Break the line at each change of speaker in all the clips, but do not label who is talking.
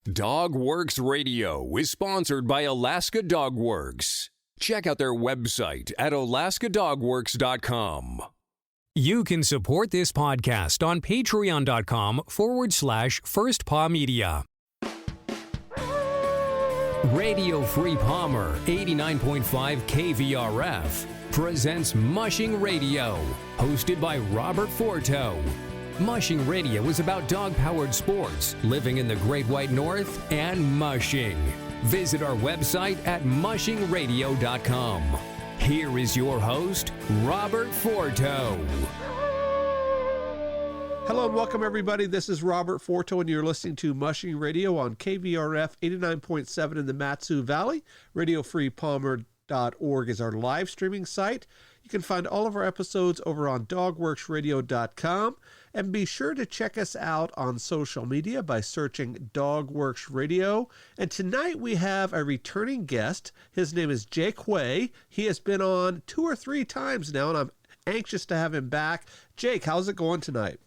Dog Works Radio is sponsored by Alaska Dog Works. Check out their website at alaskadogworks.com. You can support this podcast on patreon.com/First Paw Media. Radio Free Palmer 89.5 KVRF presents Mushing Radio, hosted by Robert Forto. Mushing Radio is about dog-powered sports, living in the Great White North, and mushing. Visit our website at mushingradio.com. Here is your host, Robert Forto.
Hello and welcome, everybody. This is Robert Forto, and you're listening to Mushing Radio on KVRF 89.7 in the Matsu Valley. RadioFreePalmer.org is our live streaming site. You can find all of our episodes over on dogworksradio.com. And be sure to check us out on social media by searching Dogworks Radio. And tonight we have a returning guest. His name is Jake Hway. He has been on 2 or 3 times now, and I'm anxious to have him back. Jake, how's it going tonight?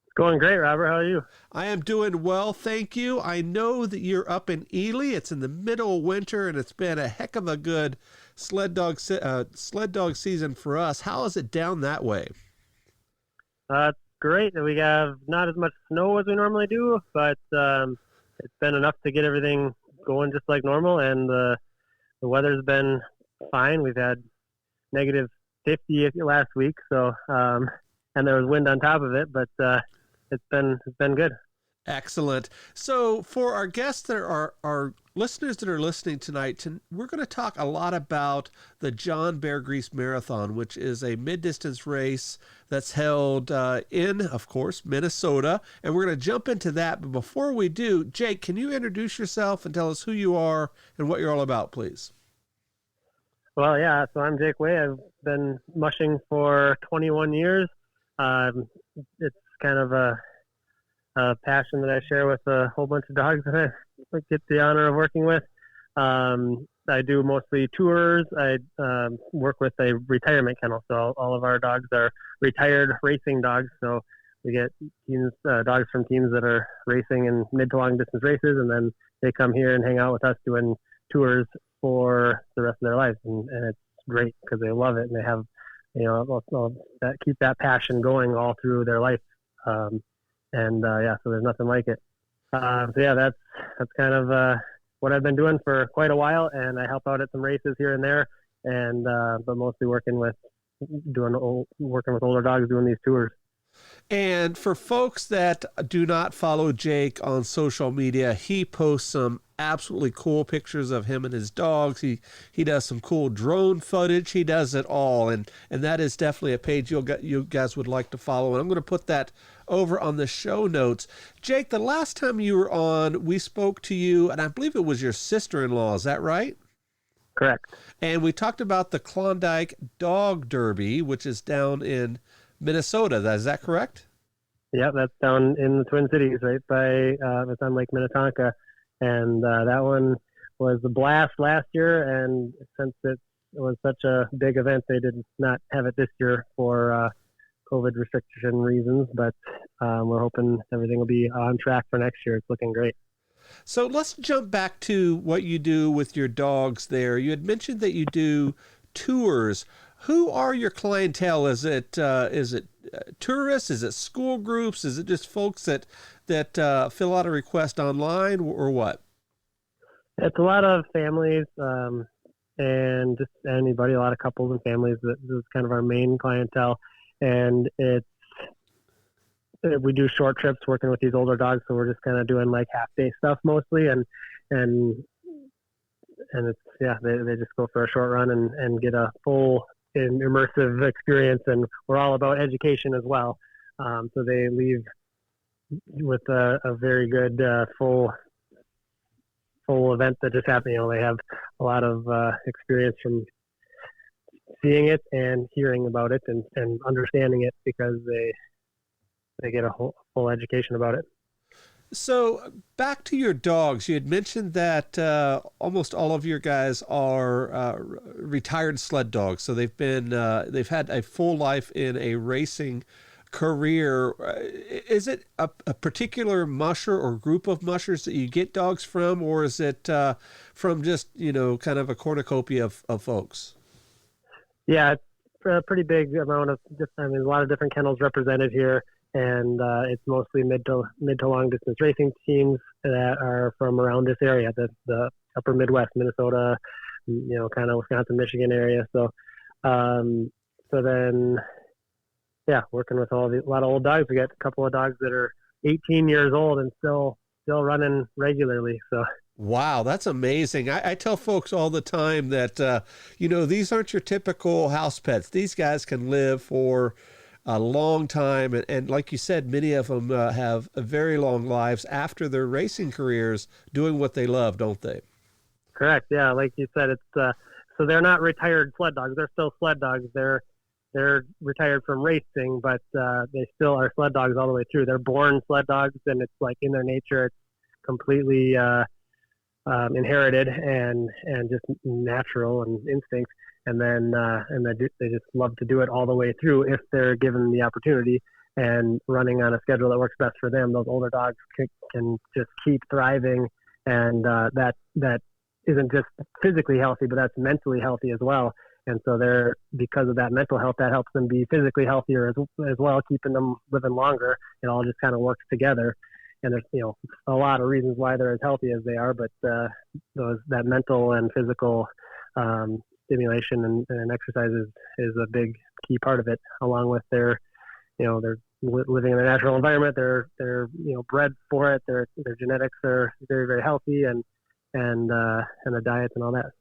It's going great, Robert. How are you?
I am doing well, thank you. I know that you're up in Ely. It's in the middle of winter, and it's been a heck of a good sled dog season for us. How is it down that way?
It's great. We have not as much snow as we normally do, but it's been enough to get everything going just like normal, and the weather's been fine. We've had negative 50 last week, so and there was wind on top of it, but it's been good.
Excellent. So for our guests that are our listeners that are listening tonight, we're going to talk a lot about the John Bear Grease Marathon, which is a mid-distance race that's held in, of course, Minnesota. And we're going to jump into that. But before we do, Jake, can you introduce yourself and tell us who you are and what you're all about, please?
Well, yeah, so I'm Jake Hway. I've been mushing for 21 years. It's kind of a passion that I share with a whole bunch of dogs that I get the honor of working with. I do mostly tours. I work with a retirement kennel, so all of our dogs are retired racing dogs. So we get teams, dogs from teams that are racing in mid to long distance races, and then they come here and hang out with us doing tours for the rest of their lives, and it's great because they love it and they have, that keep that passion going all through their life. So there's nothing like it. That's kind of what I've been doing for quite a while, and I help out at some races here and there, and but mostly working with older dogs doing these tours.
And for folks that do not follow Jake on social media, he posts some absolutely cool pictures of him and his dogs. He does some cool drone footage. He does it all, and that is definitely a page you guys would like to follow. And I'm going to put that over on the show notes. Jake, the last time you were on, we spoke to you, and I believe it was your sister-in-law. Is that right?
Correct.
And we talked about the Klondike Dog Derby, which is down in Minnesota. Is that correct?
Yeah, that's down in the Twin Cities, right by it's on Lake Minnetonka, and that one was a blast last year. And since it was such a big event, they did not have it this year for COVID restriction reasons. But we're hoping everything will be on track for next year. It's looking great.
So let's jump back to what you do with your dogs there. You had mentioned that you do tours. Who are your clientele? Is it tourists? Is it school groups? Is it just folks that fill out a request online, or what?
It's a lot of families and just anybody, a lot of couples and families. This is kind of our main clientele. And we do short trips working with these older dogs, so we're just kind of doing like half-day stuff mostly. And it's, they just go for a short run and get a full and immersive experience, and we're all about education as well. So they leave with a very good full event that just happened. They have a lot of experience from seeing it and hearing about it and understanding it, because they get a full education about it.
So back to your dogs, you had mentioned that almost all of your guys are retired sled dogs. So they've had a full life in a racing career, is it a particular musher or group of mushers that you get dogs from, or is it from just, kind of a cornucopia of folks?
Yeah, it's a pretty big amount of, a lot of different kennels represented here, and it's mostly mid to long distance racing teams that are from around this area, the upper Midwest, Minnesota, kind of Wisconsin, Michigan area. So, then, yeah, working with a lot of old dogs. We got a couple of dogs that are 18 years old and still running regularly. So.
Wow, that's amazing. I tell folks all the time that, these aren't your typical house pets. These guys can live for a long time. And like you said, many of them have very long lives after their racing careers doing what they love, don't they?
Correct. Yeah. Like you said, it's so they're not retired sled dogs. They're still sled dogs. They're retired from racing, but they still are sled dogs all the way through. They're born sled dogs, and it's like in their nature, it's completely inherited and just natural and instinct. And then they just love to do it all the way through if they're given the opportunity and running on a schedule that works best for them. Those older dogs can just keep thriving, and that isn't just physically healthy, but that's mentally healthy as well. And so because of that mental health, that helps them be physically healthier as well, keeping them living longer. It all just kind of works together. And there's, a lot of reasons why they're as healthy as they are, but that mental and physical stimulation and exercise is a big key part of it, along with they're living in a natural environment. They're bred for it. Their genetics are very, very healthy, and the diets and all that.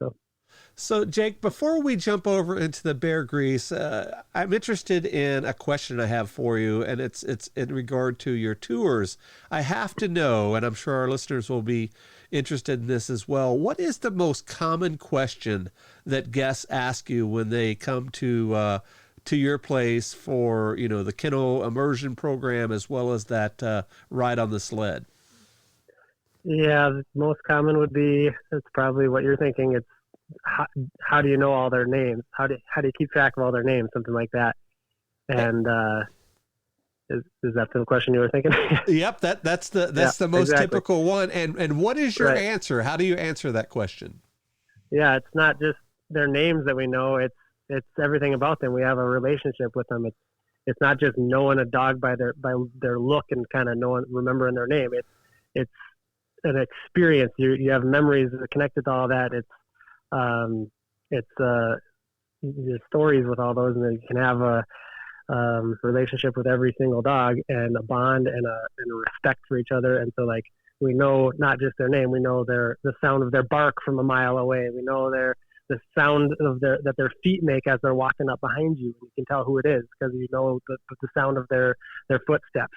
So Jake, before we jump over into the bear grease, I'm interested in a question I have for you, and it's in regard to your tours. I have to know, and I'm sure our listeners will be interested in this as well, what is the most common question that guests ask you when they come to your place for, the kennel immersion program as well as that ride on the sled?
Yeah, the most common would be, it's probably what you're thinking. It's how do you know all their names? How do you keep track of all their names? Something like that. And is that the question you were thinking?
Yep, that's the most typical one. And what is your answer? How do you answer that question?
Yeah, it's not just their names that we know. It's everything about them. We have a relationship with them. It's not just knowing a dog by their look and kind of remembering their name. It's an experience. You have memories connected to all that. It's your stories with all those, and then you can have a relationship with every single dog and a bond and a respect for each other. And so, like, we know not just their name, we know the sound of their bark from a mile away. We know the sound of that their feet make as they're walking up behind you. You can tell who it is because you know the sound of their footsteps.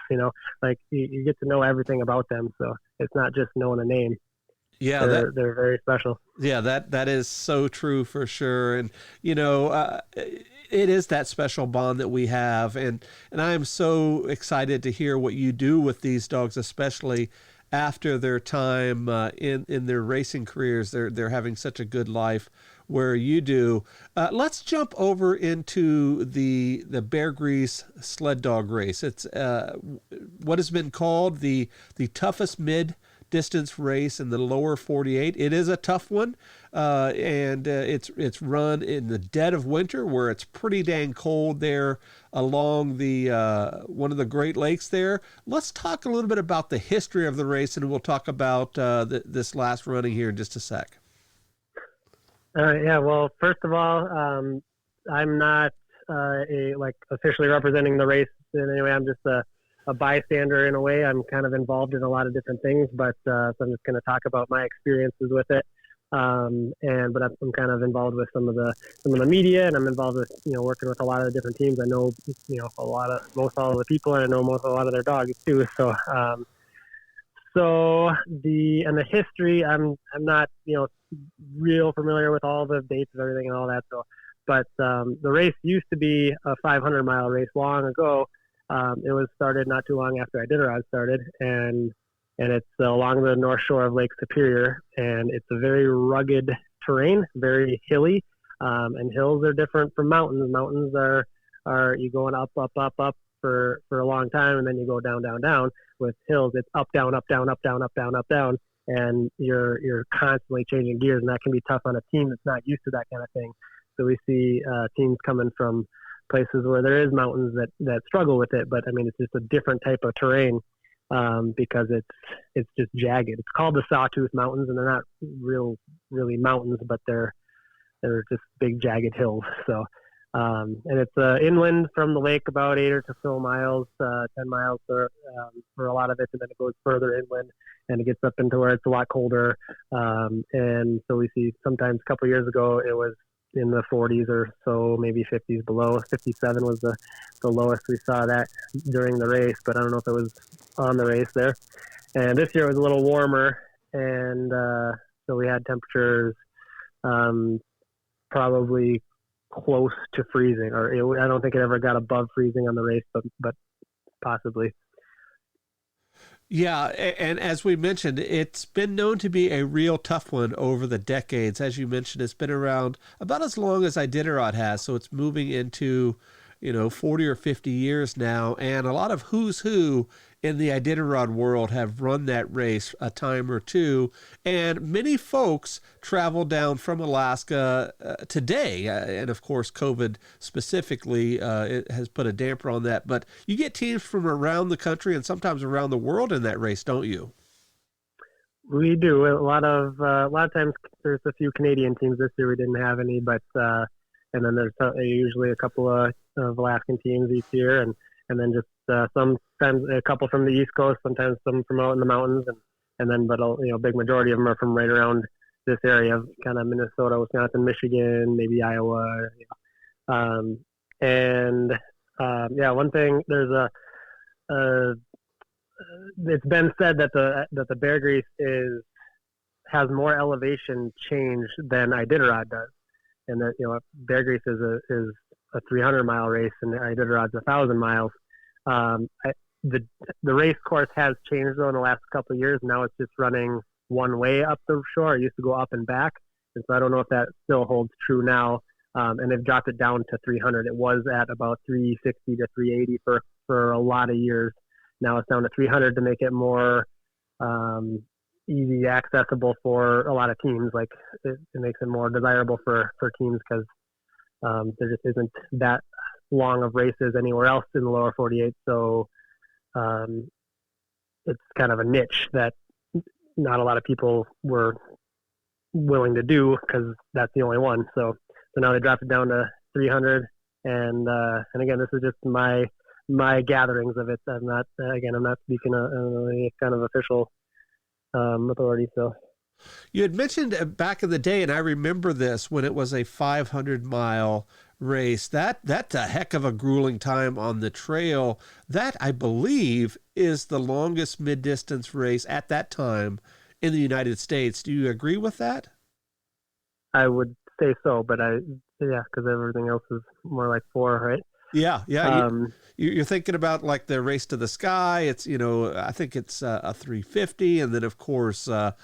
Like you get to know everything about them. So it's not just knowing a name.
Yeah,
they're very special.
Yeah, that is so true for sure. And it is that special bond that we have, and I am so excited to hear what you do with these dogs, especially after their time in their racing careers. They're having such a good life where you do. Let's jump over into the bear grease sled dog race. It's what has been called the toughest mid-distance race in the lower 48. It is a tough one, and it's run in the dead of winter where it's pretty dang cold there along the one of the Great Lakes there. Let's talk a little bit about the history of the race, and we'll talk about this last running here in just a sec.
Yeah, well, first of all, I'm not officially representing the race in any way. I'm just a bystander in a way. I'm kind of involved in a lot of different things, but so I'm just going to talk about my experiences with it. But I'm kind of involved with some of the media, and I'm involved with working with a lot of the different teams. I know most all of the people, and I know a lot of their dogs too. So the history, I'm not real familiar with all the dates and everything and all that. So, but the race used to be a 500-mile race long ago. It was started not too long after Iditarod started, and it's along the north shore of Lake Superior, and it's a very rugged terrain, very hilly, and hills are different from mountains. Mountains are you going up for a long time, and then you go down, down, down. With hills, it's up, down, up, down, up, down, up, down, up, down, and you're constantly changing gears, and that can be tough on a team that's not used to that kind of thing. So we see teams coming from places where there is mountains that struggle with it, but I mean, it's just a different type of terrain because it's just jagged. It's called the Sawtooth Mountains, and they're not really mountains, but they're just big jagged hills. So and it's inland from the lake about 8 or so miles, 10 miles for a lot of it, and then it goes further inland and it gets up into where it's a lot colder. And so we see sometimes a couple of years ago it was in the 40s or so, maybe 50s below. 57 was the lowest we saw that during the race, but I don't know if it was on the race there. And this year it was a little warmer, and so we had temperatures probably close to freezing, or I don't think it ever got above freezing on the race, but possibly.
Yeah, and as we mentioned, it's been known to be a real tough one over the decades. As you mentioned, it's been around about as long as Iditarod has, so it's moving into 40 or 50 years now, and a lot of who's who in the Iditarod world have run that race a time or two, and many folks travel down from Alaska today, and of course COVID specifically it has put a damper on that, but you get teams from around the country and sometimes around the world in that race, don't you?
We do. A lot of times there's a few Canadian teams. This year we didn't have any, but and then there's usually a couple of Alaskan teams each year, and then just sometimes a couple from the East Coast, sometimes some from out in the mountains, and then but big majority of them are from right around this area, kind of Minnesota, Wisconsin, Michigan, maybe Iowa. One thing it's been said that the Bear Grease has more elevation change than Iditarod does, and that Bear Grease is a 300-mile race, and Iditarod's 1,000 miles. The race course has changed though in the last couple of years. Now it's just running one way up the shore. It used to go up and back, and so I don't know if that still holds true now. And they've dropped it down to 300. It was at about 360 to 380 for a lot of years. Now it's down to 300 to make it more easy accessible for a lot of teams. Like it makes it more desirable for teams because there just isn't that long of races anywhere else in the lower 48. So it's kind of a niche that not a lot of people were willing to do because that's the only one. So now they dropped it down to 300. And again, this is just my gatherings of it. I'm not speaking on any kind of official authority. So
you had mentioned back in the day, and I remember this when it was a 500-mile race. That's a heck of a grueling time on the trail. That, I believe, is the longest mid-distance race at that time in the United States. Do you agree with that?
I would say so, but because everything else is more like 4, right?
Yeah. You're thinking about like the Race to the Sky. It's, I think it's a 350. And then, of course, the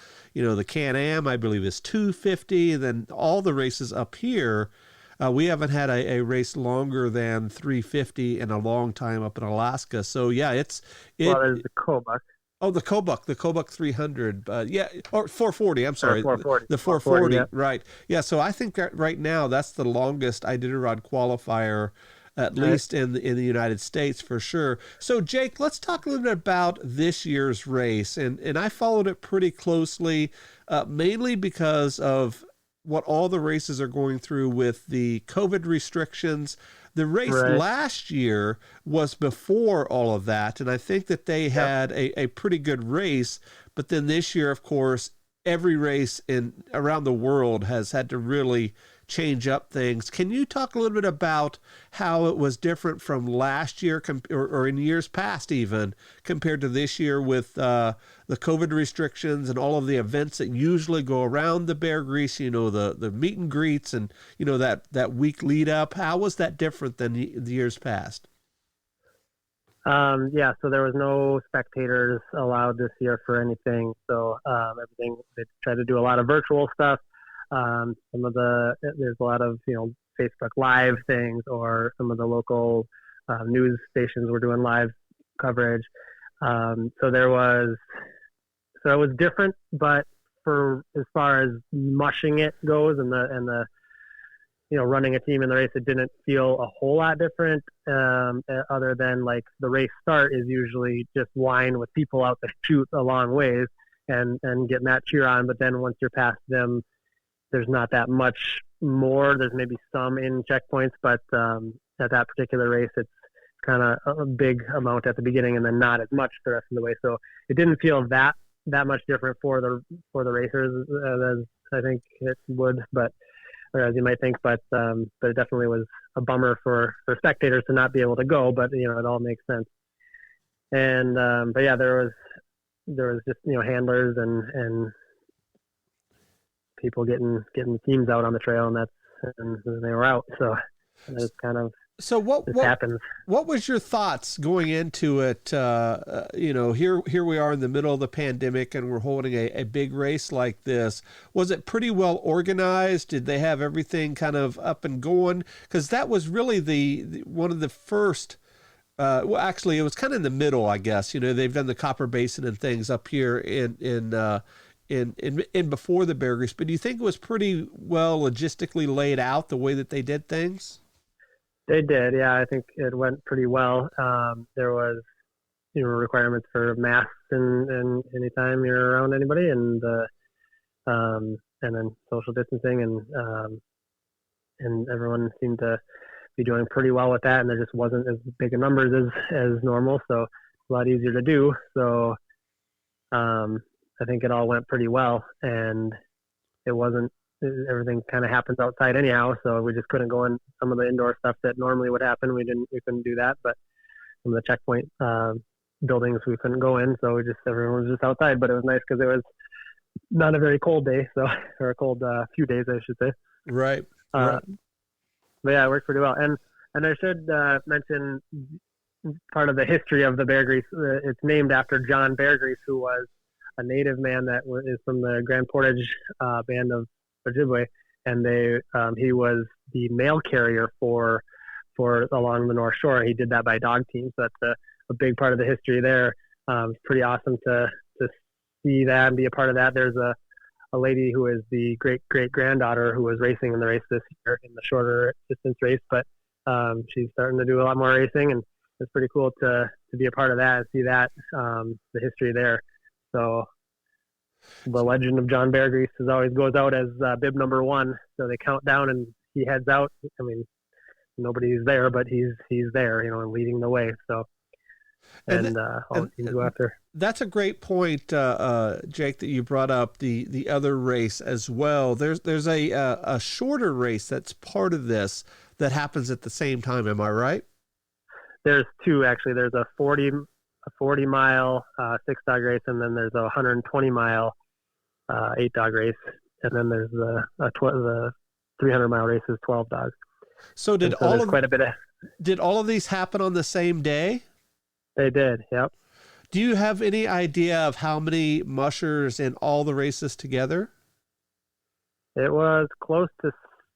Can-Am, I believe, is 250. And then all the races up here, we haven't had a race longer than 350 in a long time up in Alaska. So, yeah, there's
the Kobuk.
Oh, the Kobuk 300, or 440. I'm sorry,
440.
The 440,
yeah.
Right? Yeah. So I think that right now that's the longest Iditarod qualifier, at least in the United States for sure. So Jake, let's talk a little bit about this year's race, and I followed it pretty closely, mainly because of what all the races are going through with the COVID restrictions. The race last year was before all of that, and I think that they had a pretty good race. But then this year, of course, every race around the world has had to really change up things. Can you talk a little bit about how it was different from last year or in years past even compared to this year with the COVID restrictions and all of the events that usually go around the Bear Grease, the meet and greets and, that week lead up? How was that different than the years past?
So there was no spectators allowed this year for anything. So everything, they tried to do a lot of virtual stuff. There's a lot of, Facebook Live things, or some of the local news stations were doing live coverage. So it was different, but for as far as mushing it goes and the running a team in the race, it didn't feel a whole lot different, other than like the race start is usually just line with people out that shoot a long ways and getting that cheer on. But then once you're past them, there's not that much more. There's maybe some in checkpoints, but at that particular race, it's kind of a big amount at the beginning and then not as much the rest of the way. So it didn't feel that much different for the racers as I think it would, or as you might think, but it definitely was a bummer for spectators to not be able to go, but it all makes sense. And but yeah, there was just handlers and people getting the teams out on the trail, and they were out. So it was kind of what happens.
What was your thoughts going into it? Here we are in the middle of the pandemic, and we're holding a big race like this. Was it pretty well organized? Did they have everything kind of up and going? Because that was really the one of the first. Well, actually, it was kind of in the middle, I guess. They've done the Copper Basin and things up here in before the Bear Grease. But do you think it was pretty well logistically laid out the way that they did things?
They did, yeah. I think it went pretty well. There was, requirements for masks and anytime you're around anybody, and then social distancing, and everyone seemed to be doing pretty well with that. And there just wasn't as big a numbers as normal, so a lot easier to do. So I think it all went pretty well, and it wasn't. Everything kind of happens outside anyhow, so we just couldn't go in some of the indoor stuff that normally would happen. We couldn't do that, but some of the checkpoint buildings we couldn't go in, so everyone was just outside. But it was nice because it was not a very cold day, or a cold few days, I should say.
Right.
But yeah, it worked pretty well. And I should mention part of the history of the Bear Grease. It's named after John Bear Grease, who was a native man that is from the Grand Portage band of Ojibwe, and he was the mail carrier for along the North Shore. He did that by dog team, so that's a big part of the history there. It's pretty awesome to see that and be a part of that. There's a lady who is the great granddaughter who was racing in the race this year in the shorter distance race, but she's starting to do a lot more racing, and it's pretty cool to be a part of that and see that the history there. So the legend of John Bear Grease always goes out as bib number 1. So they count down and he heads out. I mean, nobody's there, but he's there, and leading the way. So, and all the teams go after.
That's a great point, Jake, that you brought up the other race as well. There's a shorter race that's part of this that happens at the same time. Am I right?
There's two actually. There's a 40-mile 6-dog race, and then there's a 120-mile 8-dog race, and then there's the 300-mile race is 12 dogs.
So did
quite
all of these happen on the same day?
They did. Yep.
Do you have any idea of how many mushers in all the races together?
It was close to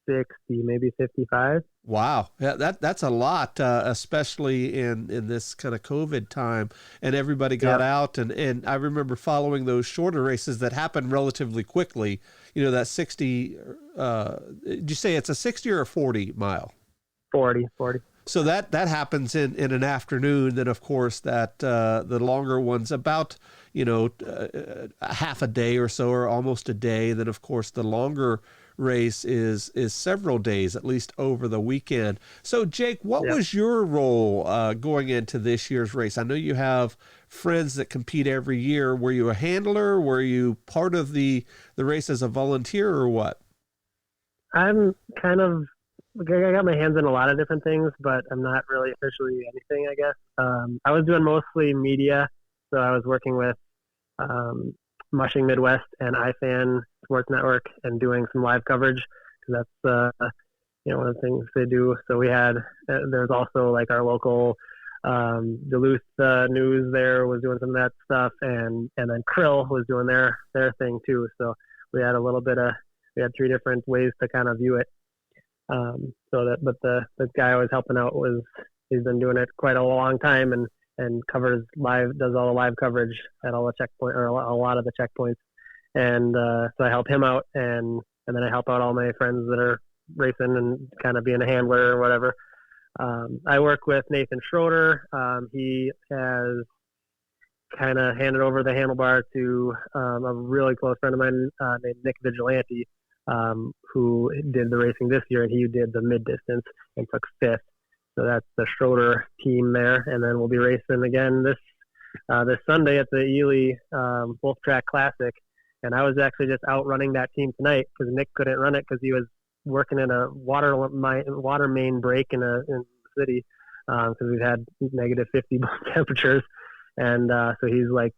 60, maybe 55.
Wow. Yeah, that's a lot, especially in this kind of COVID time, and everybody got out. And I remember following those shorter races that happened relatively quickly. That 60, did you say it's a 60 or a 40 mile?
40.
So that happens in an afternoon. Then, of course, that the longer one's about, half a day or so, or almost a day. Then, of course, the longer race is several days, at least over the weekend. So, Jake, what was your role going into this year's race? I know you have friends that compete every year. Were you a handler? Were you part of the race as a volunteer, or what?
I'm kind of, I got my hands in a lot of different things, but I'm not really officially anything, I guess. I was doing mostly media, so I was working with Mushing Midwest and iFan Sports Network and doing some live coverage, because that's one of the things they do. So we had there's also like our local Duluth news there was doing some of that stuff, and then Krill was doing their thing too. So we had we had 3 different ways to kind of view it. But the guy I was helping out was he's been doing it quite a long time and does all the live coverage at all the checkpoint or a lot of the checkpoints. And so I help him out, and then I help out all my friends that are racing and kind of being a handler or whatever. I work with Nathan Schroeder. He has kind of handed over the handlebar to a really close friend of mine named Nick Vigilante, who did the racing this year, and he did the mid distance and took 5th. So that's the Schroeder team there, and then we'll be racing again this Sunday at the Ely Wolf Track Classic. And I was actually just out running that team tonight because Nick couldn't run it because he was working in a water main break in the city because we've had negative 50 temperatures, and so he's like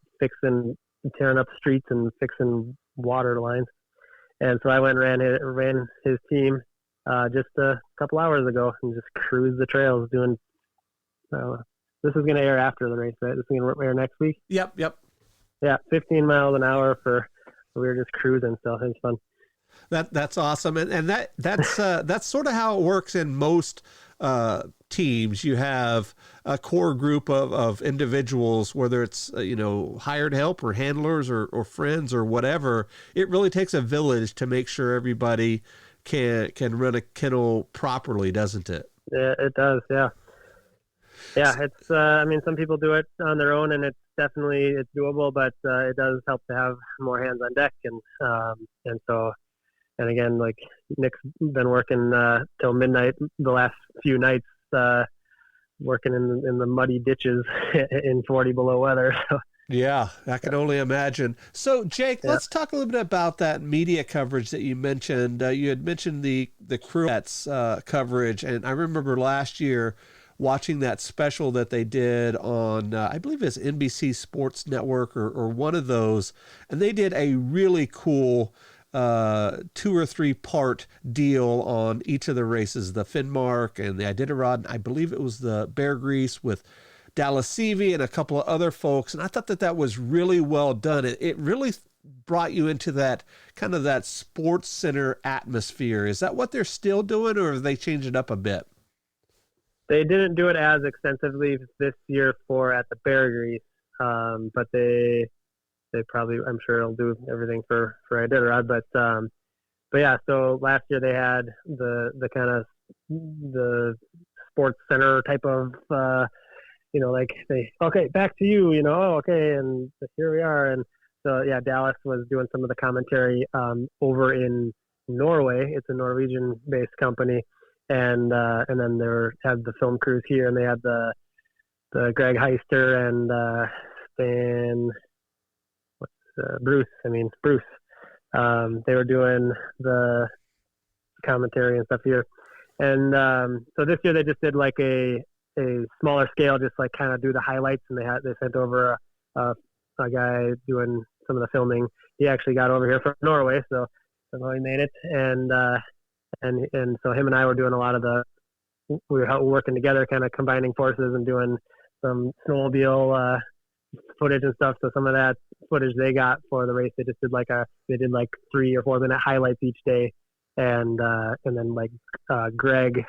tearing up streets and fixing water lines. And so I went and ran his team just a couple hours ago and just cruised the trails doing. This is going to air after the race, right? This is going to air next week.
Yep.
Yeah, 15 miles an hour we were just cruising, so it was fun.
That's awesome, and that's sort of how it works in most teams. You have a core group of individuals, whether it's hired help or handlers or friends or whatever. It really takes a village to make sure everybody can run a kennel properly, doesn't it?
Yeah, it does. Yeah. It's some people do it on their own, and it's doable, but it does help to have more hands on deck, and again, like Nick's been working till midnight the last few nights, working in the muddy ditches in 40 below weather. So.
Yeah, I can only imagine. So, Jake, let's talk a little bit about that media coverage that you mentioned. You had mentioned the Crewettes coverage, and I remember last year watching that special that they did on, I believe it's NBC Sports Network or one of those, and they did a really cool 2 or 3 part deal on each of the races, the Finnmark and the Iditarod, and I believe it was the Bear Grease with Dallas Seavey and a couple of other folks, and I thought that was really well done. It really brought you into that kind of that sports center atmosphere. Is that what they're still doing, or have they changed it up a bit?
They didn't do it as extensively this year at the Bear Grease, but they probably, I'm sure, will do everything for Iditarod. But yeah, so last year they had the kind of the sports center type of, back to you, okay, and here we are. And so, yeah, Dallas was doing some of the commentary over in Norway. It's a Norwegian-based company. And then they had the film crews here, and they had the Greg Heister and Bruce. They were doing the commentary and stuff here. And so this year they just did like a smaller scale, just like kind of do the highlights, and they sent over a guy doing some of the filming. He actually got over here from Norway, so he made it. And so him and I were doing a lot of we were working together, kind of combining forces and doing some snowmobile footage and stuff. So some of that footage they got for the race, they just did like 3 or 4 minute highlights each day. And then Greg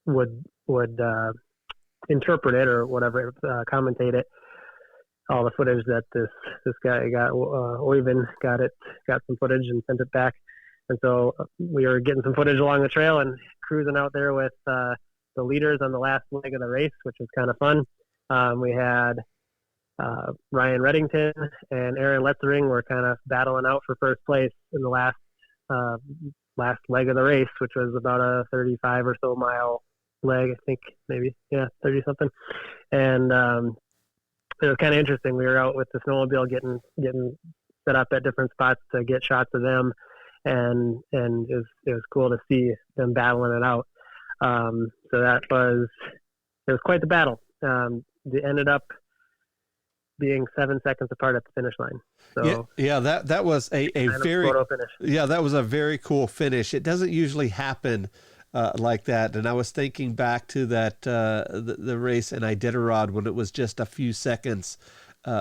would interpret it or whatever, commentate it, all the footage that this guy got, Oyvind got some footage and sent it back. And so we were getting some footage along the trail and cruising out there with the leaders on the last leg of the race, which was kind of fun. We had Ryan Reddington and Aaron Letzering were kind of battling out for first place in the last leg of the race, which was about a 35 or so mile leg, I think, maybe, 30 something. And it was kind of interesting. We were out with the snowmobile getting set up at different spots to get shots of them. And it was cool to see them battling it out. So it was quite the battle. They ended up being 7 seconds apart at the finish line. So
that was a very
photo finish.
Yeah, that was a very cool finish. It doesn't usually happen like that. And I was thinking back to that the race in Iditarod when it was just a few seconds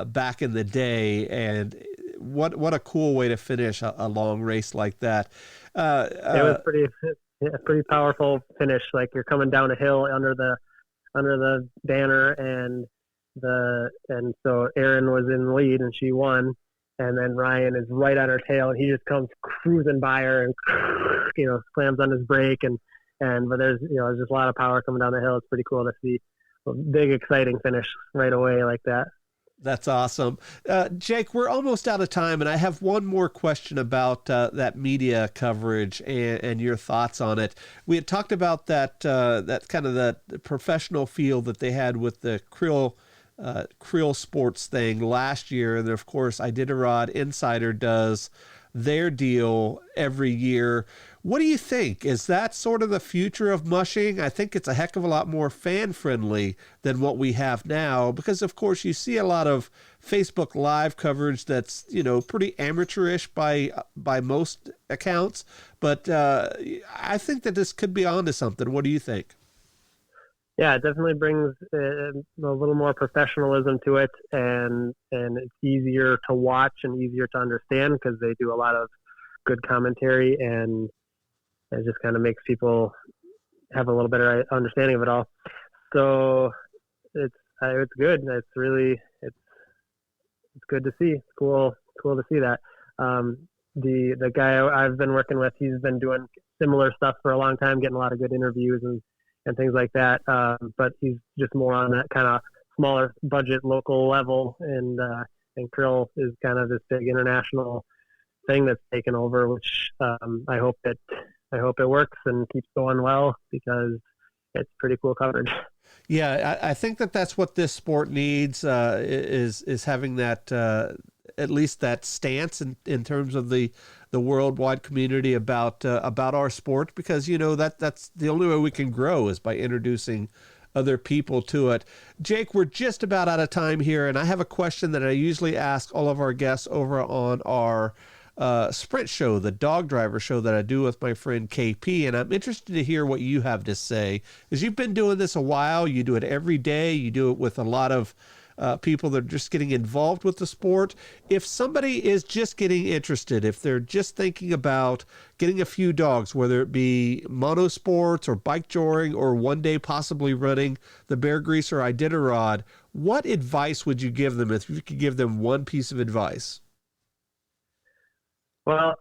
back in the day, and what a cool way to finish a long race like that. It
was pretty powerful finish. Like you're coming down a hill under the under the banner, and so Erin was in the lead and she won, and then Ryan is right on her tail and he just comes cruising by her and slams on his brake but there's there's just a lot of power coming down the hill. It's pretty cool to see a big exciting finish right away like that.
That's awesome. Jake, we're almost out of time, and I have one more question about that media coverage and your thoughts on it. We had talked about that kind of that professional feel that they had with the Creel Sports thing last year, and of course Iditarod Insider does their deal every year. What do you think? Is that sort of the future of mushing? I think it's a heck of a lot more fan-friendly than what we have now, because of course you see a lot of Facebook Live coverage that's, pretty amateurish by most accounts, but I think that this could be onto something. What do you think?
Yeah, it definitely brings a little more professionalism to it, and it's easier to watch and easier to understand because they do a lot of good commentary, and it just kind of makes people have a little better understanding of it all. So it's good. It's good to see. It's cool to see that. The guy I've been working with, he's been doing similar stuff for a long time, getting a lot of good interviews and things like that. But he's just more on that kind of smaller budget local level, and Krill is kind of this big international thing that's taken over, which I hope it works and keeps going well, because it's pretty cool coverage.
Yeah, I think that's what this sport needs, is having that at least that stance in terms of the worldwide community about our sport, because that's the only way we can grow is by introducing other people to it. Jake, we're just about out of time here, and I have a question that I usually ask all of our guests over on our sprint show, the dog driver show that I do with my friend KP, and I'm interested to hear what you have to say, because you've been doing this a while. You do it every day. You do it with a lot of people that are just getting involved with the sport. If somebody is just getting interested, if they're just thinking about getting a few dogs, whether it be monosports or bike joring or one day possibly running the Bear Grease or Iditarod, what advice would you give them if you could give them one piece of advice?
Well,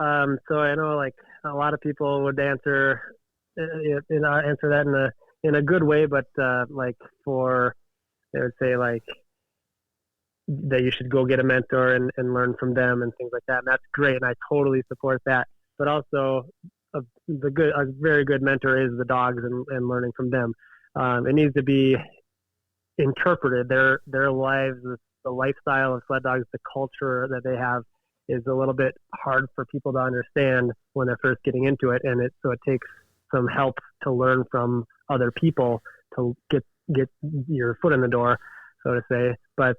so I know like a lot of people would answer that in a good way, but they would say like that you should go get a mentor and learn from them and things like that. And that's great. And I totally support that. But also a very good mentor is the dogs and learning from them. It needs to be interpreted. Their lives, the lifestyle of sled dogs, the culture that they have is a little bit hard for people to understand when they're first getting into it. And so it takes some help to learn from other people to get your foot in the door, so to say. But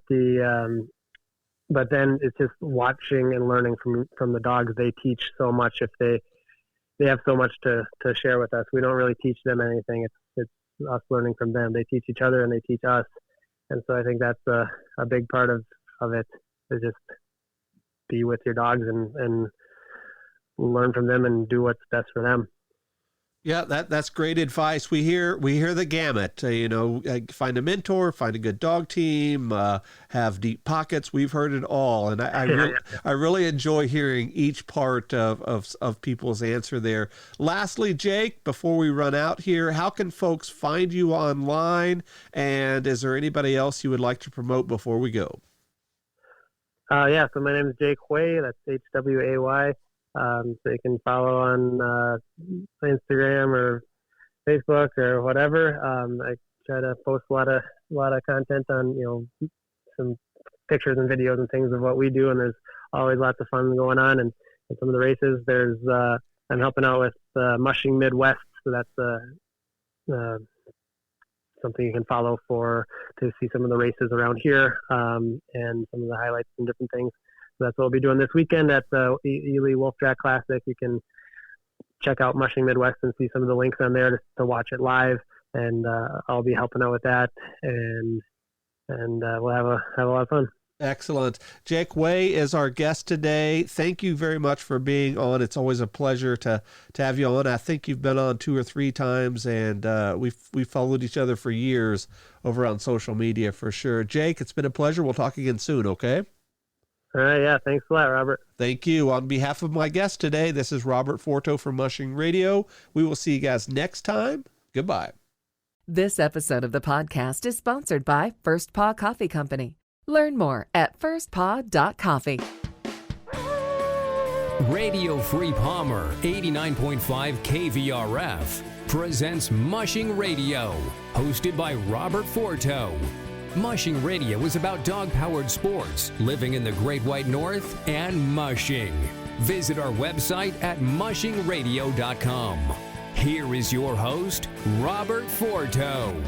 but then it's just watching and learning from the dogs. They teach so much. If they have so much to share with us. We don't really teach them anything. It's us learning from them. They teach each other and they teach us. And so I think that's a big part of it, is just be with your dogs and learn from them and do what's best for them.
Yeah, that's great advice. We hear the gamut. Find a mentor, find a good dog team, have deep pockets. We've heard it all, and I really enjoy hearing each part of people's answer there. Lastly, Jake, before we run out here, how can folks find you online? And is there anybody else you would like to promote before we go?
So my name is Jake Hway. That's Hway. So you can follow on Instagram or Facebook or whatever. I try to post a lot of content on some pictures and videos and things of what we do, and there's always lots of fun going on. And some of the races, there's I'm helping out with Mushing Midwest, so that's something you can follow to see some of the races around here and some of the highlights and different things. So that's what we'll be doing this weekend at the Ely Wolf Track Classic. You can check out Mushing Midwest and see some of the links on there to watch it live. And I'll be helping out with that, and we'll have a lot of fun.
Excellent. Jake Hway is our guest today. Thank you very much for being on. It's always a pleasure to have you on. I think you've been on 2 or 3 times, and we've followed each other for years over on social media for sure. Jake, it's been a pleasure. We'll talk again soon, okay?
All right, yeah, thanks a lot, Robert.
Thank you. On behalf of my guest today, this is Robert Forto from Mushing Radio. We will see you guys next time. Goodbye.
This episode of the podcast is sponsored by First Paw Coffee Company. Learn more at firstpaw.coffee.
Radio Free Palmer 89.5 KVRF presents Mushing Radio, hosted by Robert Forto. Mushing Radio is about dog-powered sports, living in the Great White North, and mushing. Visit our website at mushingradio.com. Here is your host, Robert Forto.